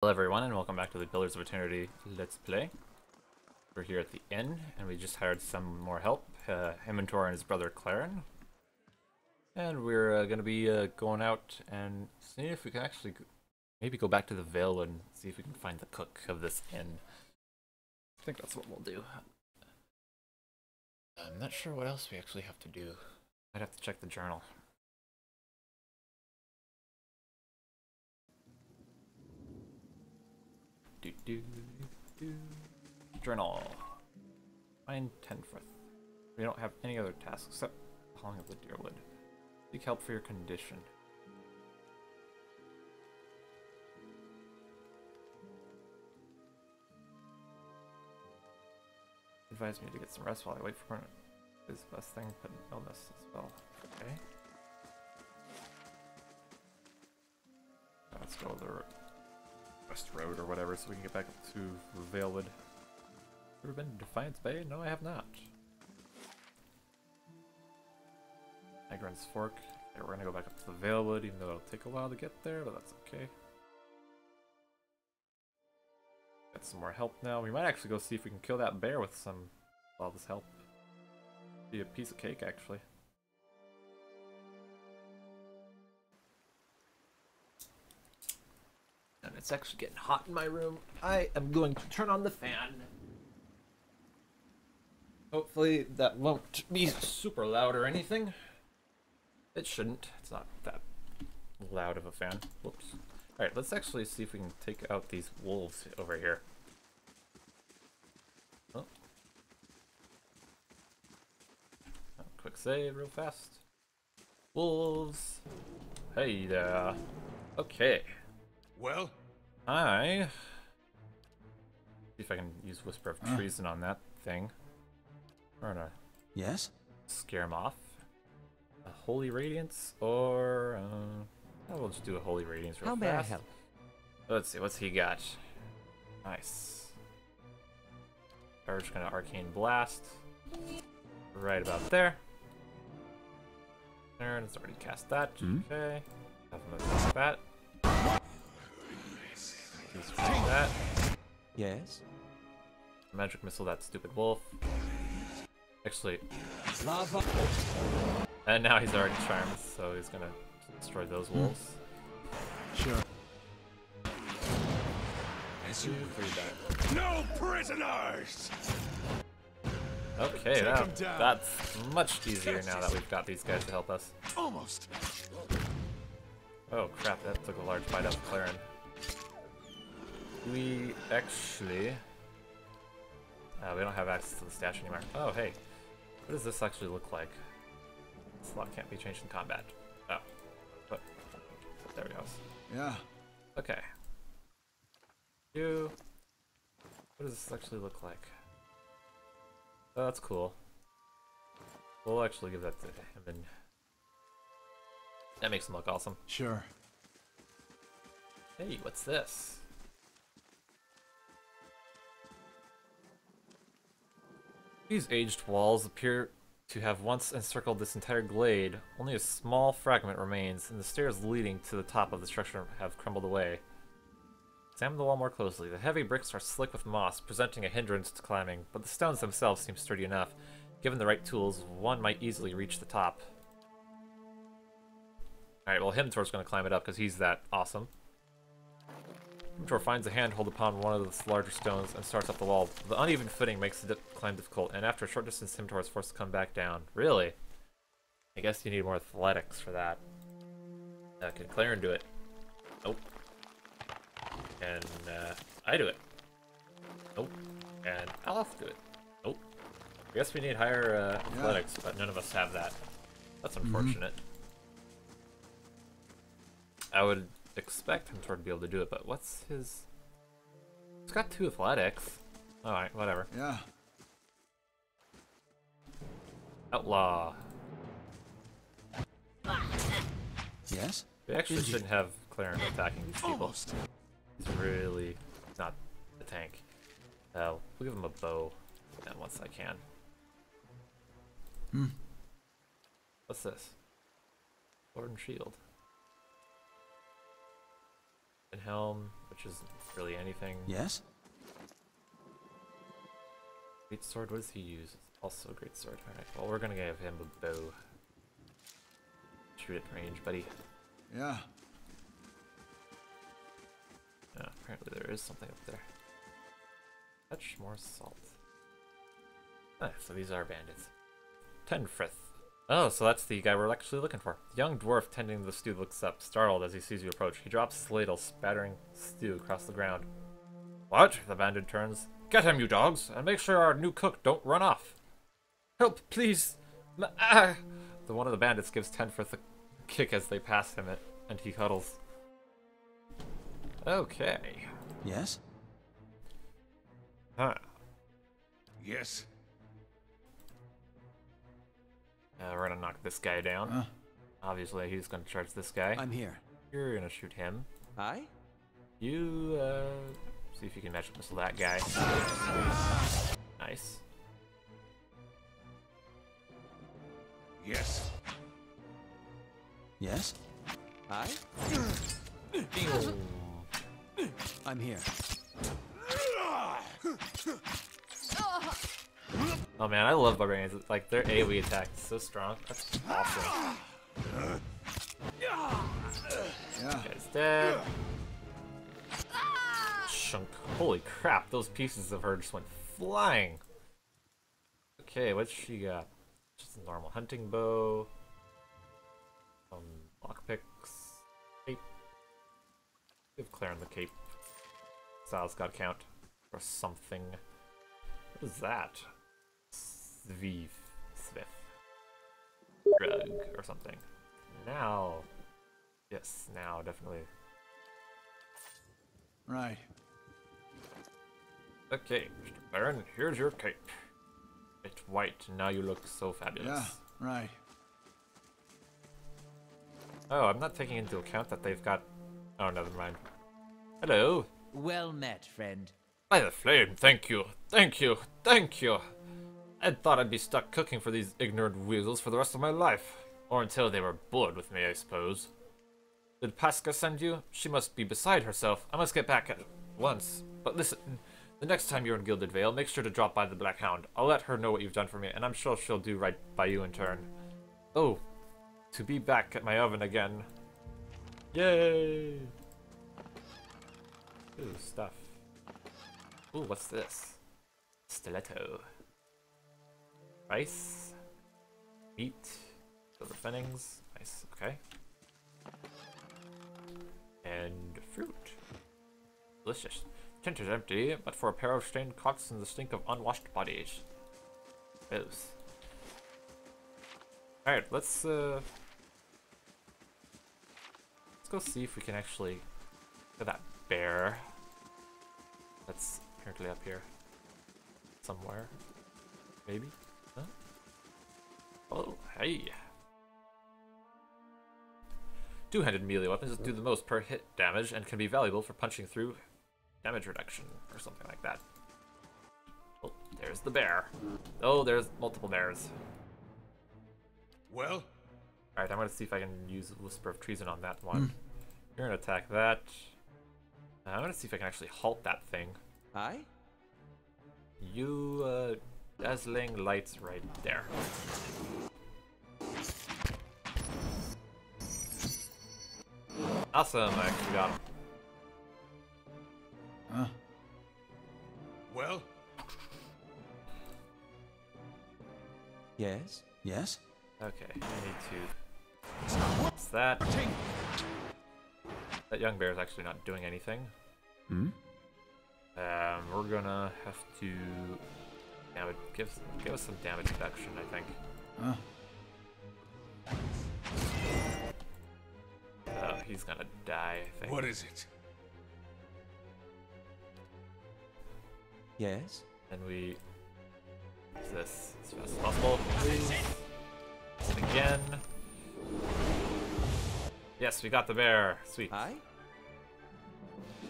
Hello everyone and welcome back to the Pillars of Eternity Let's Play. We're here at the inn and we just hired some more help, Inventor and his brother Claren. And we're going to be going out and seeing if we can actually maybe go back to the Vale and see if we can find the cook of this inn. I think that's what we'll do. I'm not sure what else we actually have to do. I'd have to check the journal. Journal. Find Tenforth. We don't have any other tasks except hauling of the deerwood. Seek help for your condition. Advise me to get some rest while I wait for it. Is the best thing, but an illness as well. Okay. Let's go to the West Road or whatever so we can get back up to Valewood. Ever been to Defiance Bay? No, I have not. Agron's Fork. Okay, we're gonna go back up to the Valewood, even though it'll take a while to get there, but that's okay. Got some more help now. We might actually go see if we can kill that bear with all this help. Be a piece of cake, actually. And it's actually getting hot in my room. I am going to turn on the fan. Hopefully that won't be super loud or anything. It shouldn't. It's not that loud of a fan. Whoops. Alright, let's actually see if we can take out these wolves over here. Oh. Quick save real fast. Wolves. Hey there. Okay. Well? See if I can use Whisper of Treason on that thing. We're gonna scare him off. A Holy Radiance, or we'll just do a Holy Radiance real fast. How may I help? Let's see, what's he got? Nice. Charge kind of Arcane Blast. Right about there. There, and it's already cast that. Okay. Have him attack that. He's fighting that. Yes. Magic Missile that stupid wolf. Actually. Lava. And now he's already charmed, so he's gonna destroy those wolves. Sure. As you that. No prisoners! Okay, that's much easier now that we've got these guys to help us. Almost. Oh crap, that took a large bite out of Claren. We actually... we don't have access to the stash anymore. Oh, hey. What does this actually look like? This lock can't be changed in combat. Oh. But there we go. Yeah. Okay. What does this actually look like? Oh, that's cool. We'll actually give that to him, and that makes him look awesome. Sure. Hey, what's this? These aged walls appear to have once encircled this entire glade. Only a small fragment remains, and the stairs leading to the top of the structure have crumbled away. Examine the wall more closely. The heavy bricks are slick with moss, presenting a hindrance to climbing, but the stones themselves seem sturdy enough. Given the right tools, one might easily reach the top. Alright, well, Himtor's going to climb it up because he's that awesome. Himtor finds a handhold upon one of the larger stones and starts up the wall. The uneven footing makes the climb difficult, and after a short distance, Himtor is forced to come back down. Really? I guess you need more athletics for that. Can Claren do it? Nope. And I do it. Nope. And I'll have to do it. Nope. I guess we need higher athletics, but none of us have that. That's unfortunate. I would expect him to be able to do it, but what's his... He's got 2 athletics. Alright, whatever. Yeah. Outlaw. Yes? We actually shouldn't have Claren attacking these people. Almost. He's really not a tank. We'll give him a bow once I can. What's this? Sword and shield. And helm, which isn't really anything. Yes? Great sword, what does he use? Also a great sword. Alright, well we're gonna give him a bow. Shoot at range, buddy. Yeah. Apparently there is something up there. Much more salt. Ah, so these are bandits. Tenfrith. Oh, so that's the guy we're actually looking for. The young dwarf tending the stew looks up, startled as he sees you approach. He drops his ladle, spattering stew across the ground. What? The bandit turns. Get him, you dogs, and make sure our new cook don't run off. Help, please. The one of the bandits gives Tenfrith a kick as they pass him, and he huddles. Okay. Yes? Huh. Yes. We're gonna knock this guy down. Obviously, he's gonna charge this guy. I'm here. You're gonna shoot him. Aye? You, see if you can magic missile that guy. Nice. Yes. Yes? Aye? I'm here. Oh man, I love barbarians. Like, their AoE attack is so strong. That's awesome. Yeah. Guy's dead. Chunk. Holy crap, those pieces of her just went flying. Okay, what's she got? Just a normal hunting bow. Lockpicks. Cape. Give Claren the cape. Style's gotta count. Or something. What is that? Sviv. Drug or something. Now. Yes, now, definitely. Right. Okay, Mr. Baron, here's your cape. It's white, and now you look so fabulous. Yeah, right. Oh, I'm not taking into account that they've got... Oh, never mind. Hello. Well met, friend. By the flame, thank you, thank you, thank you. I thought I'd be stuck cooking for these ignorant weasels for the rest of my life. Or until they were bored with me, I suppose. Did Pasca send you? She must be beside herself. I must get back at once. But listen, the next time you're in Gilded Vale, make sure to drop by the Black Hound. I'll let her know what you've done for me, and I'm sure she'll do right by you in turn. Oh, to be back at my oven again. Yay! Ooh, stuff. Ooh, what's this? Stiletto. Rice. Meat. Silver Fennings. Nice, okay. And fruit. Delicious. Tent is empty, but for a pair of stained cots and the stink of unwashed bodies. Gross. Alright, let's go see if we can actually get that bear. That's apparently up here. Somewhere. Maybe? Huh? Oh, hey. Two-handed melee weapons do the most per hit damage and can be valuable for punching through damage reduction or something like that. Oh, there's the bear. Oh, there's multiple bears. Well? Alright, I'm gonna see if I can use Whisper of Treason on that one. You're gonna attack that. I'm gonna see if I can actually halt that thing. Aye? You, dazzling lights right there. Awesome, I actually got him. Huh? Well? Yes? Yes? Okay, I need to... What's that? That young bear is actually not doing anything. Hmm? We're gonna have to... Damage, give us some damage reduction, I think. Huh? Oh, he's gonna die, I think. What is it? Yes? And we... Use this as fast as possible, please. And again. Yes, we got the bear. Sweet. Aye?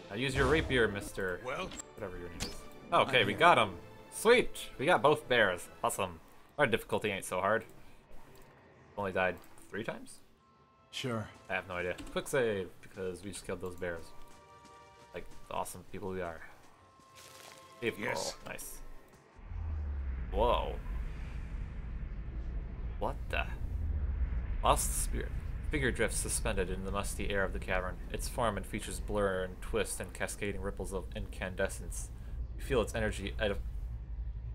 Now use your rapier, Mr. Well? Whatever your name is. Okay, we got him. Sweet! We got both bears. Awesome. Our difficulty ain't so hard. Only died 3 times? Sure. I have no idea. Quick save, because we just killed those bears. the awesome people we are. Cave Yes. coral. Nice. Whoa. What the? Lost spirit. Figure drifts suspended in the musty air of the cavern. Its form and features blur and twist and cascading ripples of incandescence. You feel its energy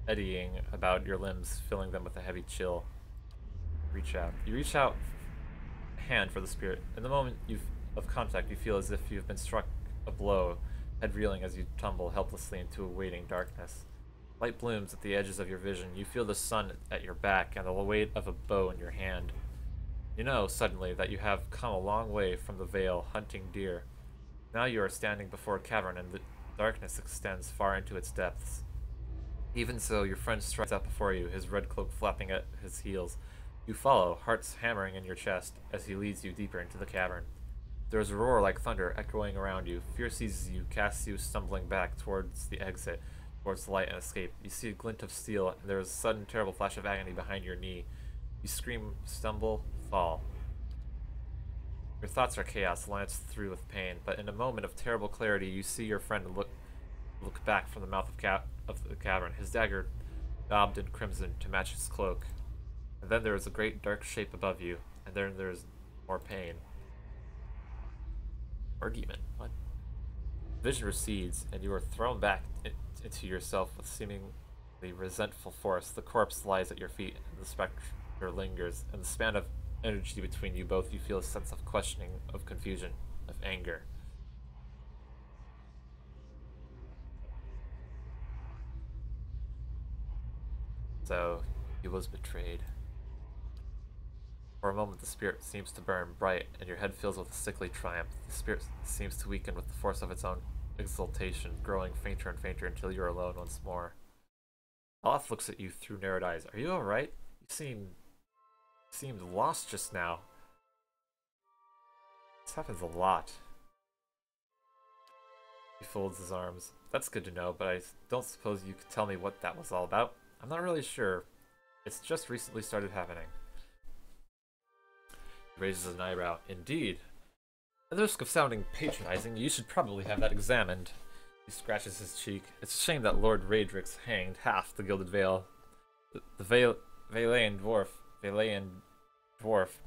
eddying about your limbs, filling them with a heavy chill. Reach out. You reach out a hand for the spirit. In the moment of contact, you feel as if you've been struck a blow, head reeling as you tumble helplessly into a waiting darkness. Light blooms at the edges of your vision. You feel the sun at your back and the weight of a bow in your hand. You know, suddenly, that you have come a long way from the vale, hunting deer. Now you are standing before a cavern, and the darkness extends far into its depths. Even so, your friend strides out before you, his red cloak flapping at his heels. You follow, hearts hammering in your chest, as he leads you deeper into the cavern. There is a roar like thunder echoing around you. Fear seizes you, casts you stumbling back towards the exit, towards the light and escape. You see a glint of steel, and there is a sudden, terrible flash of agony behind your knee. You scream, stumble, fall. Your thoughts are chaos, lanced through with pain, but in a moment of terrible clarity, you see your friend look back from the mouth of the cavern, his dagger daubed in crimson to match his cloak. And then there is a great dark shape above you, and then there is more pain. Argument. What? Vision recedes, and you are thrown back into yourself with seemingly resentful force. The corpse lies at your feet, and the spectre lingers. In the span of energy between you both, you feel a sense of questioning, of confusion, of anger. So, he was betrayed. For a moment, the spirit seems to burn bright, and your head fills with a sickly triumph. The spirit seems to weaken with the force of its own exultation, growing fainter and fainter until you're alone once more. Olaf looks at you through narrowed eyes. Are you alright? You seemed lost just now. This happens a lot. He folds his arms. That's good to know, but I don't suppose you could tell me what that was all about? I'm not really sure. It's just recently started happening. He raises an eyebrow. Indeed. At the risk of sounding patronizing, you should probably have that examined. He scratches his cheek. It's a shame that Lord Raedrix hanged half the Gilded Vale. The Valean dwarf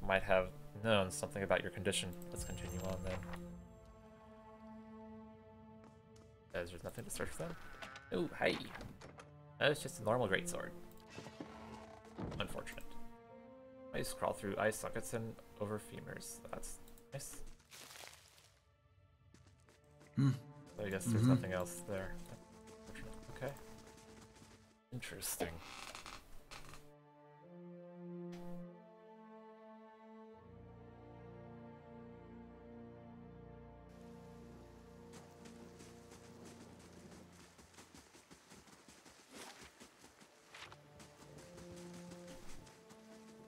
might have known something about your condition. Let's continue on then. There's nothing to search then? Oh, hey. That was just a normal greatsword. Unfortunate. I just crawl through eye sockets and over femurs. That's nice. So I guess there's nothing else there. Okay. Interesting.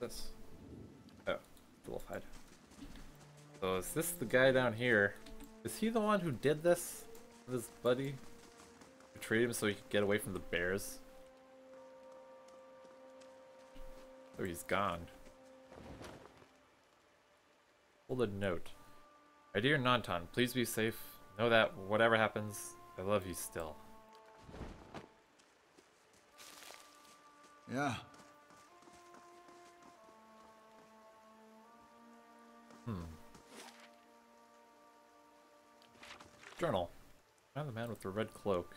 This. Oh, wolf hide. So is this the guy down here? Is he the one who did this with his buddy? Betrayed him so he could get away from the bears? Oh, he's gone. Hold a note. My dear Nantan, please be safe. Know that whatever happens, I love you still. Yeah. Journal. Found the man with the red cloak.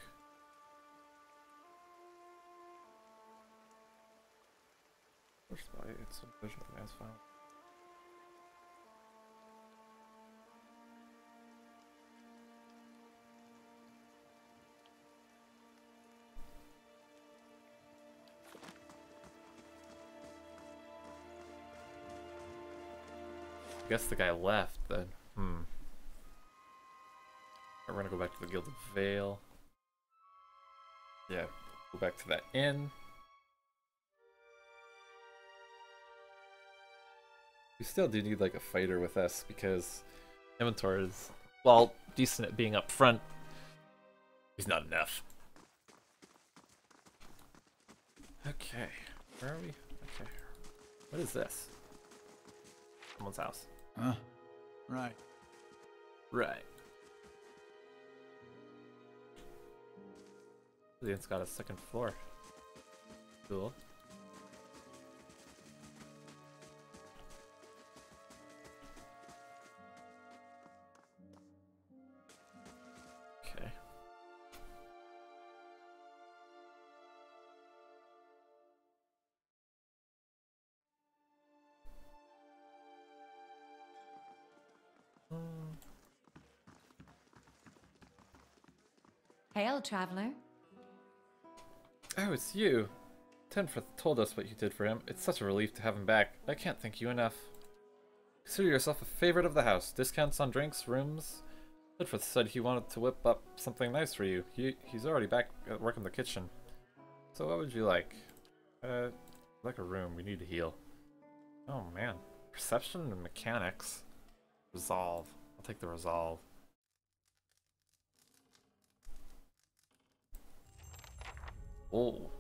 First by it's a vision of the man's found. I guess the guy left then. We're gonna go back to the Gilded Vale. Yeah, go back to that inn. We still do need like a fighter with us because Abattoir is, while decent at being up front, he's not enough. Okay, where are we? Okay, what is this? Someone's house. Huh? Right. Right. It's got a second floor. Cool. Okay. Hail, traveler. Oh, it's you. Tenfrith told us what you did for him. It's such a relief to have him back. I can't thank you enough. Consider yourself a favorite of the house. Discounts on drinks, rooms. Tenfrith said he wanted to whip up something nice for you. He's already back at work in the kitchen. So what would you like? Like a room. We need to heal. Oh man. Perception and mechanics. Resolve. I'll take the resolve. Oh.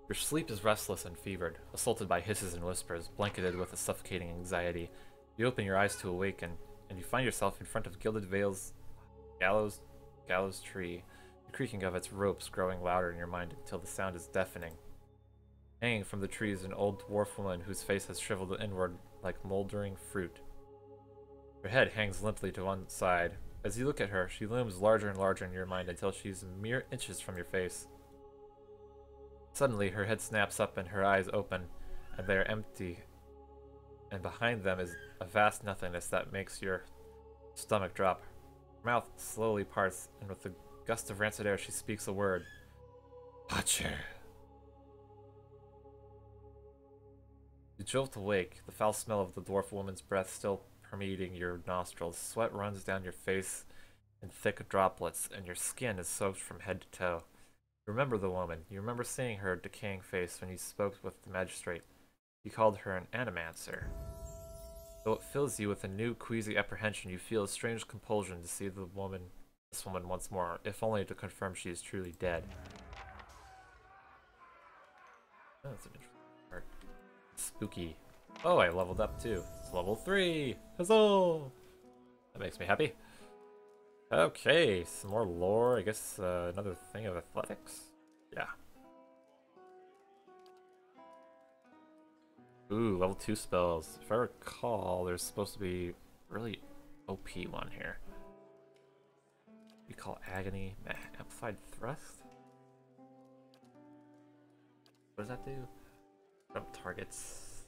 Your sleep is restless and fevered, assaulted by hisses and whispers, blanketed with a suffocating anxiety. You open your eyes to awaken, and you find yourself in front of Gilded Vale's gallows tree, the creaking of its ropes growing louder in your mind until the sound is deafening. Hanging from the tree is an old dwarf woman whose face has shriveled inward like moldering fruit. Her head hangs limply to one side. As you look at her, she looms larger and larger in your mind until she's mere inches from your face. Suddenly, her head snaps up and her eyes open, and they are empty. And behind them is a vast nothingness that makes your stomach drop. Her mouth slowly parts, and with a gust of rancid air, she speaks a word. Butcher. You jolt awake, the foul smell of the dwarf woman's breath still permeating your nostrils. Sweat runs down your face in thick droplets, and your skin is soaked from head to toe. You remember the woman. You remember seeing her decaying face when you spoke with the magistrate. You called her an animancer. Though it fills you with a new queasy apprehension, you feel a strange compulsion to see this woman once more, if only to confirm she is truly dead. Oh, that's an interesting part. Spooky. Oh, I leveled up too. It's level 3! Huzzah! That makes me happy. Okay, some more lore. I guess another thing of athletics? Yeah. Ooh, level 2 spells. If I recall, there's supposed to be really OP one here. We call Agony Amplified Thrust? What does that do? Jump targets.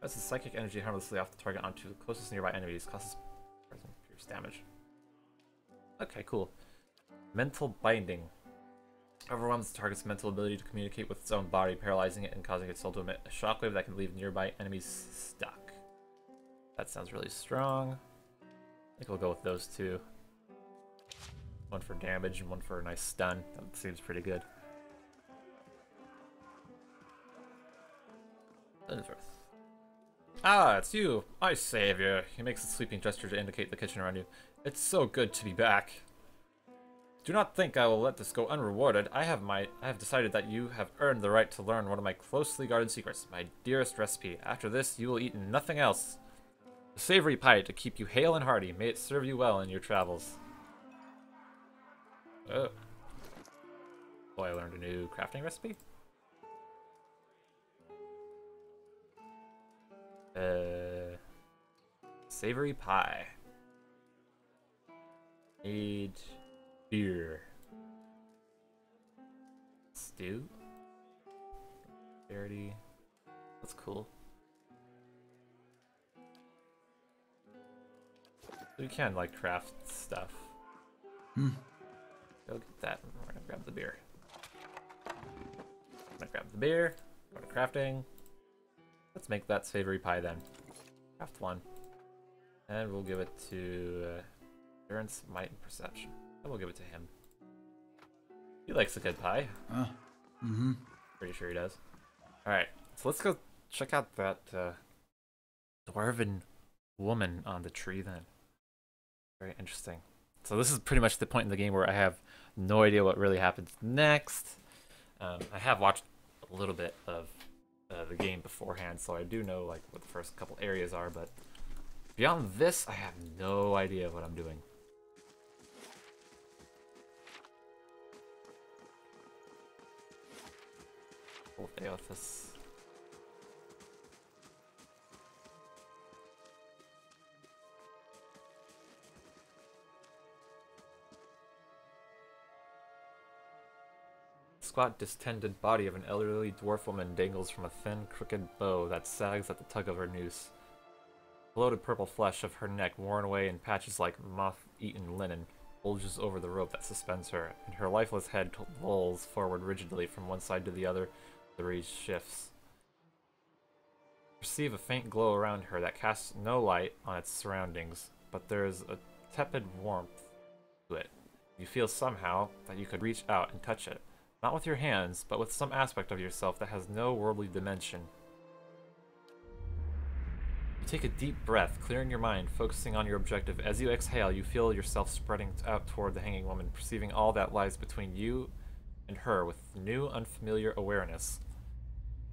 That's a psychic energy harmlessly off the target onto the closest nearby enemies. Causes pierce damage. Okay, cool. Mental Binding. Overwhelms the target's mental ability to communicate with its own body, paralyzing it and causing its soul to emit a shockwave that can leave nearby enemies stuck. That sounds really strong. I think we'll go with those two. One for damage and one for a nice stun. That seems pretty good. Ah, it's you, my savior. He makes a sweeping gesture to indicate the kitchen around you. It's so good to be back. Do not think I will let this go unrewarded. I have decided that you have earned the right to learn one of my closely guarded secrets, my dearest recipe. After this, you will eat nothing else. A savory pie to keep you hale and hearty. May it serve you well in your travels. Oh. Oh, I learned a new crafting recipe? Savory pie. Need beer. Stew. Charity. That's cool. We can like craft stuff. Go get that. We're gonna grab the beer. I'm gonna grab the beer. Go to crafting. Let's make that savory pie then. Craft one. And we'll give it to Endurance, Might, and Perception. And we'll give it to him. He likes a good pie. Pretty sure he does. Alright, so let's go check out that Dwarven Woman on the tree then. Very interesting. So this is pretty much the point in the game where I have no idea what really happens next. I have watched a little bit of the game beforehand, so I do know like what the first couple areas are, but beyond this, I have no idea what I'm doing. Full of Aothas. The squat, distended body of an elderly dwarf woman dangles from a thin, crooked bow that sags at the tug of her noose. The bloated purple flesh of her neck, worn away in patches like moth-eaten linen, bulges over the rope that suspends her, and her lifeless head lolls forward rigidly from one side to the other. The reed shifts. You perceive a faint glow around her that casts no light on its surroundings, but there is a tepid warmth to it. You feel somehow that you could reach out and touch it, not with your hands, but with some aspect of yourself that has no worldly dimension. You take a deep breath, clearing your mind, focusing on your objective. As you exhale, you feel yourself spreading out toward the hanging woman, perceiving all that lies between you and her with new, unfamiliar awareness.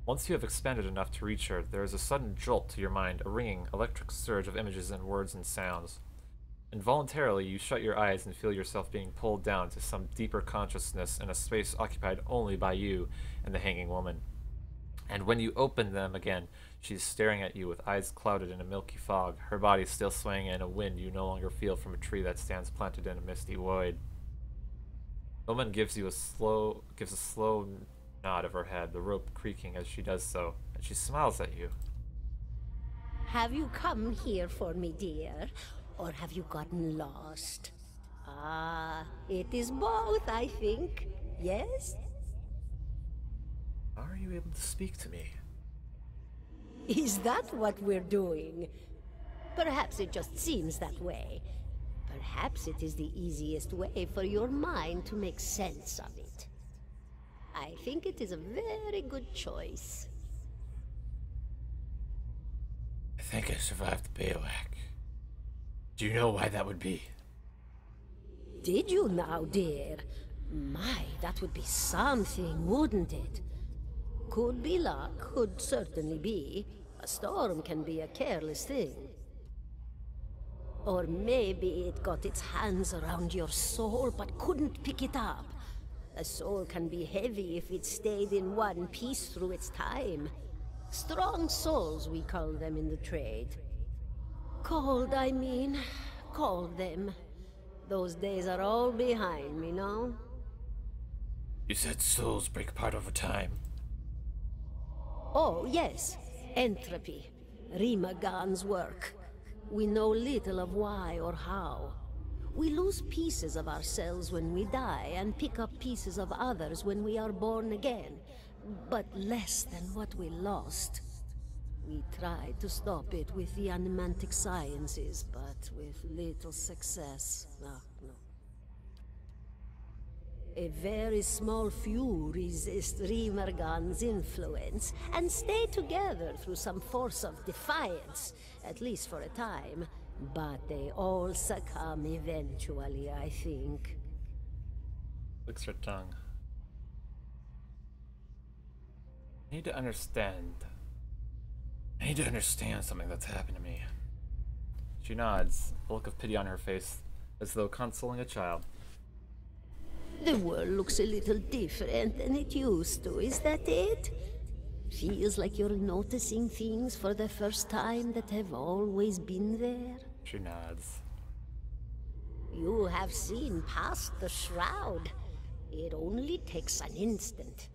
Once you have expanded enough to reach her, there is a sudden jolt to your mind, a ringing, electric surge of images and words and sounds. Involuntarily, you shut your eyes and feel yourself being pulled down to some deeper consciousness in a space occupied only by you and the hanging woman. And when you open them again, she is staring at you with eyes clouded in a milky fog, her body still swaying in a wind you no longer feel from a tree that stands planted in a misty void. The woman gives a slow nod of her head, the rope creaking as she does so, and she smiles at you. Have you come here for me, dear? Or have you gotten lost? Ah, it is both, I think. Yes? How are you able to speak to me? Is that what we're doing? Perhaps it just seems that way. Perhaps it is the easiest way for your mind to make sense of it. I think it is a very good choice. I think I survived the bivouac. Do you know why that would be? Did you now, dear? My, that would be something, wouldn't it? Could be luck, could certainly be. A storm can be a careless thing. Or maybe it got its hands around your soul but couldn't pick it up. A soul can be heavy if it stayed in one piece through its time. Strong souls, we call them in the trade. Cold, I mean. Call them. Those days are all behind me, no? You said souls break apart over time. Oh, yes. Entropy. Rimagan's work. We know little of why or how. We lose pieces of ourselves when we die, and pick up pieces of others when we are born again. But less than what we lost. We tried to stop it with the animantic sciences, but with little success. No. A very small few resist Rimergan's influence and stay together through some force of defiance, at least for a time. But they all succumb eventually, I think. Licks her tongue. I need to understand something that's happened to me. She nods, a look of pity on her face, as though consoling a child. The world looks a little different than it used to, is that it? Feels like you're noticing things for the first time that have always been there? She nods. You have seen past the shroud. It only takes an instant.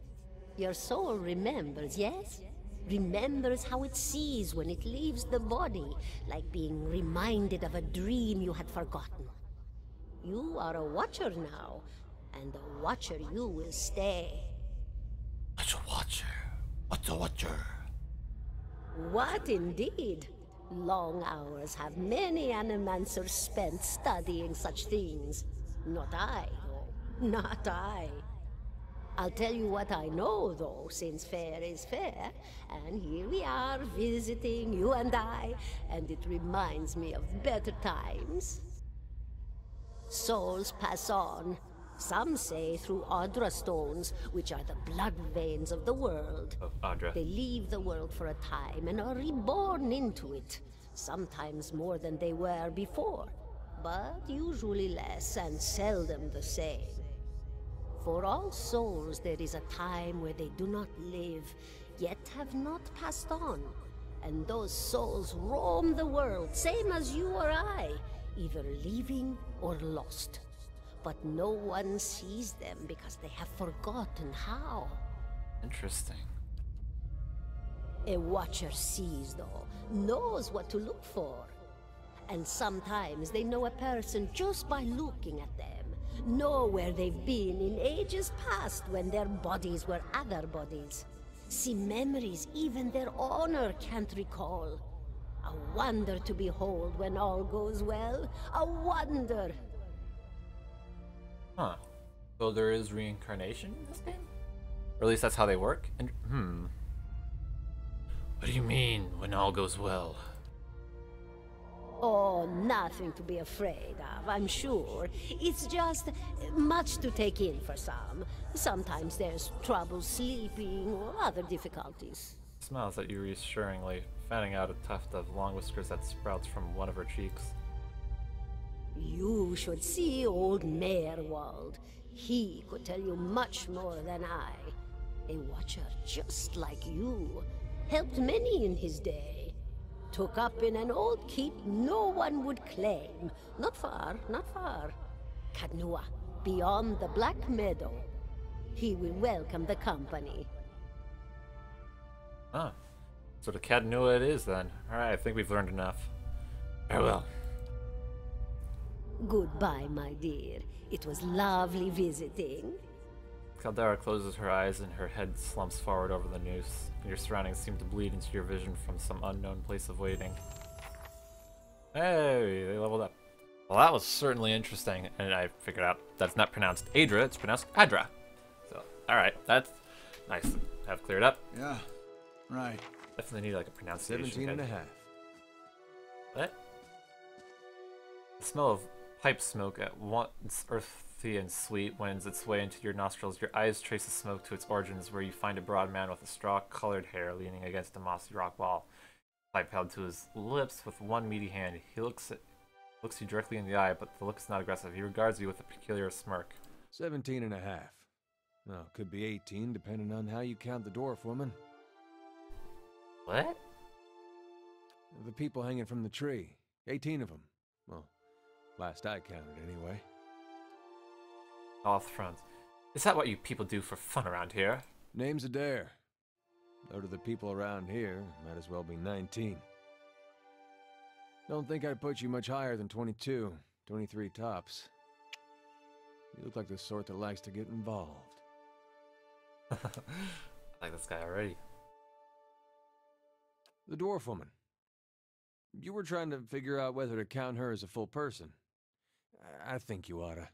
Your soul remembers, yes? Remembers how it sees when it leaves the body, like being reminded of a dream you had forgotten. You are a watcher now, and a watcher you will stay. What's a watcher? What's a watcher? What indeed? Long hours have many animancers spent studying such things. Not I, though. Not I. I'll tell you what I know, though, since fair is fair, and here we are visiting, you and I, and it reminds me of better times. Souls pass on. Some say through Audra stones, which are the blood veins of the world. Oh, Audra. They leave the world for a time and are reborn into it, sometimes more than they were before, but usually less and seldom the same. For all souls there is a time where they do not live, yet have not passed on. And those souls roam the world, same as you or I, either living or lost. But no one sees them because they have forgotten how. Interesting. A watcher sees, though, knows what to look for. And sometimes they know a person just by looking at them, know where they've been in ages past when their bodies were other bodies. See memories even their owner can't recall. A wonder to behold when all goes well. A wonder! Huh. So there is reincarnation in this game? Or at least that's how they work? And What do you mean, when all goes well? Oh, nothing to be afraid of, I'm sure. It's just much to take in for some. Sometimes there's trouble sleeping or other difficulties. Smiles at you reassuringly, fanning out a tuft of long whiskers that sprouts from one of her cheeks. You should see old Merwald. He could tell you much more than I. A watcher just like you. Helped many in his day. Took up in an old keep no one would claim. Not far, not far. Kadnua, beyond the Black Meadow. He will welcome the company. Ah. So the Cadnua it is then. Alright, I think we've learned enough. Farewell. Goodbye, my dear. It was lovely visiting. Caldera closes her eyes and her head slumps forward over the noose. Your surroundings seem to bleed into your vision from some unknown place of waiting. Hey, they leveled up. Well, that was certainly interesting, and I figured out that's not pronounced Adra, it's pronounced Adra. So, alright, that's nice to have cleared up. Yeah, right. Definitely need like a pronunciation 17 and a guide. half. What? The smell of pipe smoke at once earthy and sweet wends its way into your nostrils. Your eyes trace the smoke to its origins, where you find a broad man with a straw-colored hair leaning against a mossy rock wall. Pipe held to his lips with one meaty hand. He looks you directly in the eye, but the look is not aggressive. He regards you with a peculiar smirk. 17 and a half. Well, could be 18, depending on how you count the Dwarf Woman. What? The people hanging from the tree. 18 of them. Well, last I counted, anyway. Off front. Is that what you people do for fun around here? Name's Adair. Though to the people around here, might as well be 19. Don't think I'd put you much higher than 22, 23 tops. You look like the sort that likes to get involved. I like this guy already. The Dwarf Woman. You were trying to figure out whether to count her as a full person. I think you oughta.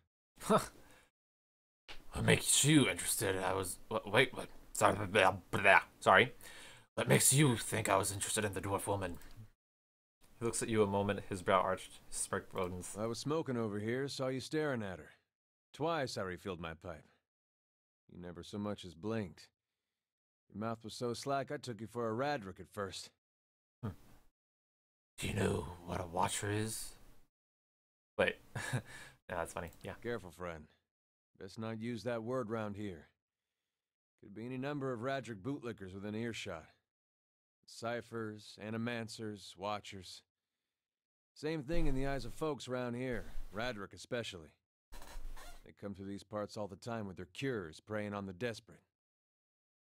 What makes you interested? Wait, what? Sorry, blah, blah. Sorry. What makes you think I was interested in the Dwarf Woman? He looks at you a moment, his brow arched, his smirk broadens. I was smoking over here, saw you staring at her. Twice I refilled my pipe. You never so much as blinked. Your mouth was so slack I took you for a Radric at first. Do you know what a watcher is? Wait. Yeah, that's funny. Yeah. Careful, friend. Best not use that word round here. Could be any number of Radric bootlickers within earshot. Ciphers, animancers, watchers. Same thing in the eyes of folks around here, Radric especially. They come through these parts all the time with their cures, preying on the desperate.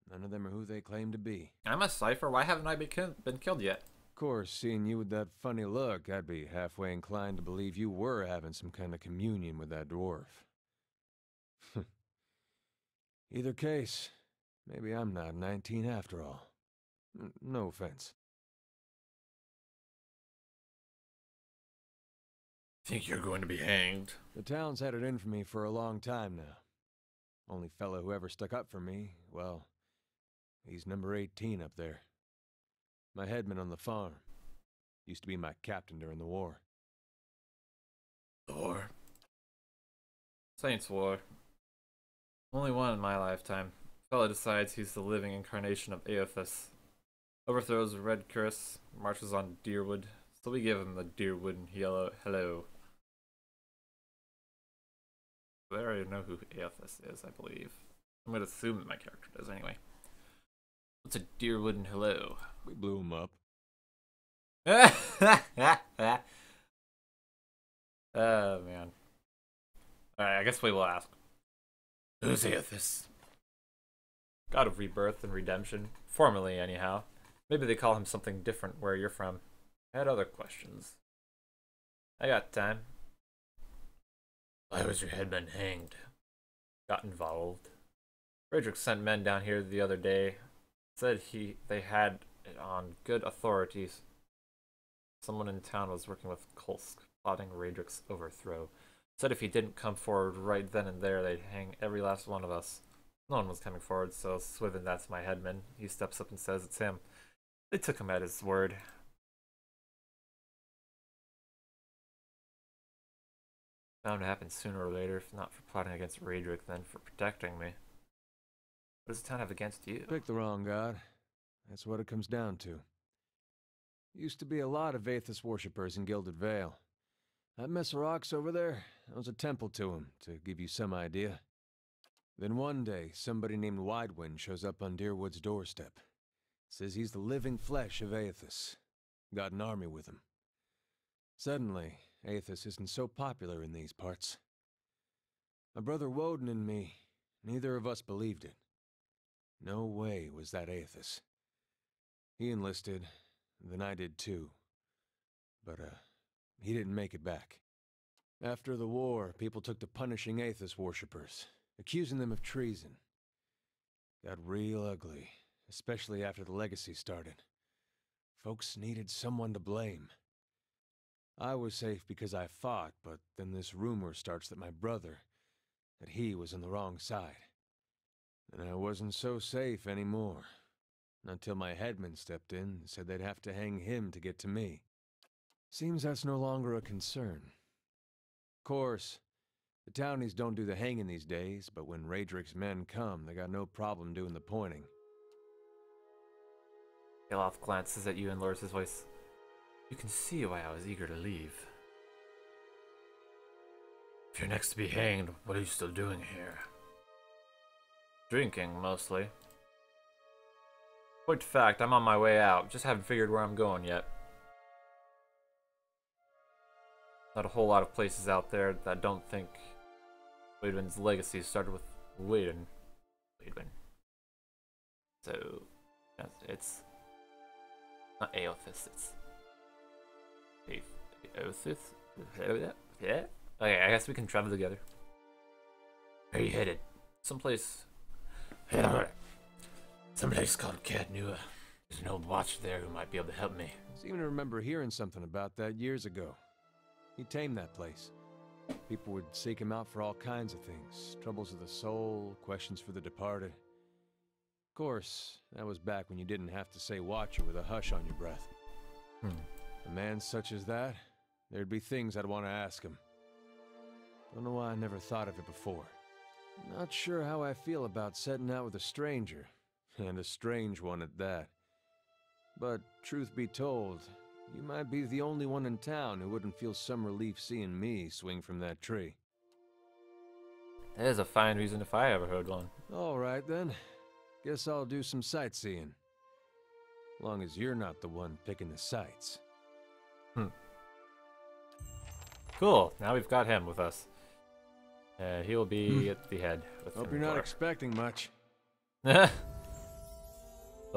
None of them are who they claim to be. I'm a cipher. Why haven't I been killed yet? Of course, seeing you with that funny look, I'd be halfway inclined to believe you were having some kind of communion with that dwarf. Either case, maybe I'm not 19 after all. No offense. Think you're going to be hanged? The town's had it in for me for a long time now. Only fellow who ever stuck up for me, well, he's number 18 up there. My headman on the farm. Used to be my captain during the war. The war? Saints' War. Only one in my lifetime. Fella decides he's the living incarnation of Aothas. Overthrows a red curse, marches on Deerwood, so we give him the Deerwood yellow hello. but I already know who Aethys is, I believe. I'm gonna assume that my character does anyway. What's a Deerwood and hello? We blew him up. Oh, man. Alright, I guess we will ask. Who's Aethys? God of rebirth and redemption. Formerly, anyhow. Maybe they call him something different where you're from. I had other questions. I got time. Why was your headman hanged? Got involved. Frederick sent men down here the other day. Said they had it on good authorities. Someone in town was working with Kolsk, plotting Radric's overthrow. Said if he didn't come forward right then and there, they'd hang every last one of us. No one was coming forward, so Swithin, that's my headman. He steps up and says it's him. They took him at his word. Bound to happen sooner or later, if not for plotting against Radric, then for protecting me. What does the town have against you? Pick the wrong god. That's what it comes down to. Used to be a lot of Aethys worshippers in Gilded Vale. That mess of rocks over there, that was a temple to him, to give you some idea. Then one day, somebody named Widewind shows up on Deerwood's doorstep. Says he's the living flesh of Aethys. Got an army with him. Suddenly, Aethys isn't so popular in these parts. My brother Woden and me, neither of us believed it. No way was that Aethys. He enlisted, then I did too. But, he didn't make it back. After the war, people took to punishing Aethys worshippers, accusing them of treason. Got real ugly, especially after the legacy started. Folks needed someone to blame. I was safe because I fought, but then this rumor starts that my brother, that he was on the wrong side. And I wasn't so safe anymore. Until my headman stepped in and said they'd have to hang him to get to me. Seems that's no longer a concern. Of course, the townies don't do the hanging these days, but when Radric's men come, they got no problem doing the pointing. Aloth glances at you and lowers his voice. You can see why I was eager to leave. If you're next to be hanged, what are you still doing here? Drinking, mostly. Point of fact, I'm on my way out. Just haven't figured where I'm going yet. Not a whole lot of places out there that don't think Waidwin's legacy started with Waidwin. So, it's not Aethys, it's Aethys? Yeah? Okay, I guess we can travel together. Where are you headed? Someplace called Cadnua. There's an old watcher there who might be able to help me. I seem to remember hearing something about that years ago. He tamed that place. People would seek him out for all kinds of things. Troubles of the soul, questions for the departed. Of course, that was back when you didn't have to say watcher with a hush on your breath. A man such as that, there'd be things I'd want to ask him. Don't know why I never thought of it before. Not sure how I feel about setting out with a stranger. And a strange one at that. But, truth be told, you might be the only one in town who wouldn't feel some relief seeing me swing from that tree. That is a fine reason if I ever heard one. Alright then. Guess I'll do some sightseeing. Long as you're not the one picking the sights. Cool, now we've got him with us. He will be at the head. Hope you're not expecting much. Well,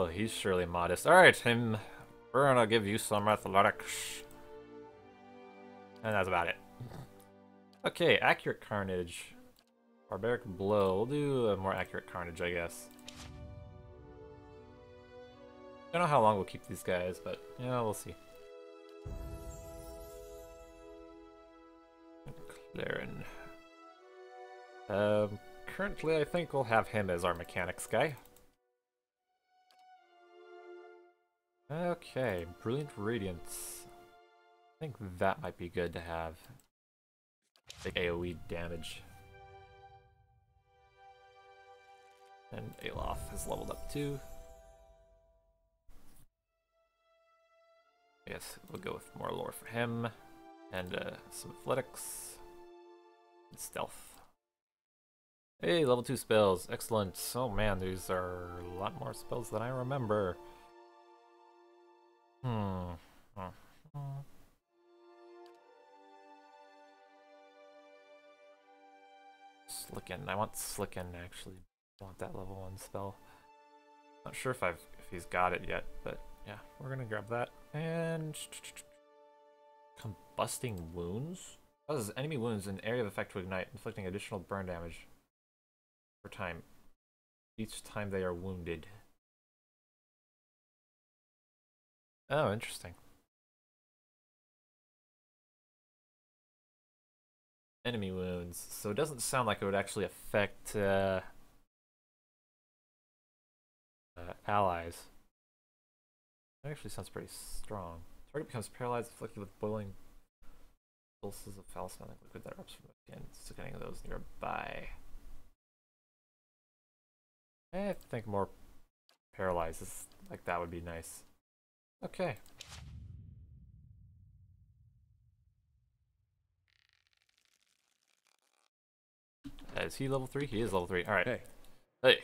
he's surely modest. Alright, him. We're gonna give you some athletics. And that's about it. Okay, accurate carnage. Barbaric blow. We'll do a more accurate carnage, I guess. I don't know how long we'll keep these guys, but yeah, we'll see. Claren. Currently, I think we'll have him as our mechanics guy. Okay, Brilliant Radiance. I think that might be good to have. Big AoE damage. And Aloth has leveled up too. Yes, we'll go with more lore for him. And some athletics. And stealth. Hey, level 2 spells. Excellent. Oh man, these are a lot more spells than I remember. Slicken. I want Slicken actually. I want that level 1 spell. Not sure if he's got it yet, but yeah, we're gonna grab that. And Combusting Wounds? Causes enemy wounds in area of effect to ignite, inflicting additional burn damage per time. Each time they are wounded. Oh, interesting. Enemy wounds. So it doesn't sound like it would actually affect allies. That actually sounds pretty strong. Target becomes paralyzed, afflicted with boiling pulses of foul-smelling liquid that erupts from the skin, sickening those nearby. I think more paralyzes like that would be nice. Okay. Is he level 3? He is level 3. Alright. Hey. Hey.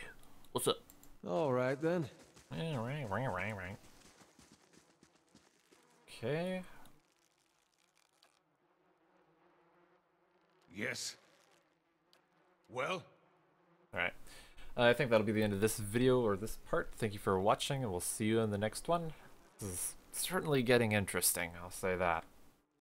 What's up? Alright then. Right. Okay. Yes. Well? Alright. I think that'll be the end of this video, or this part. Thank you for watching, and we'll see you in the next one. This is certainly getting interesting, I'll say that.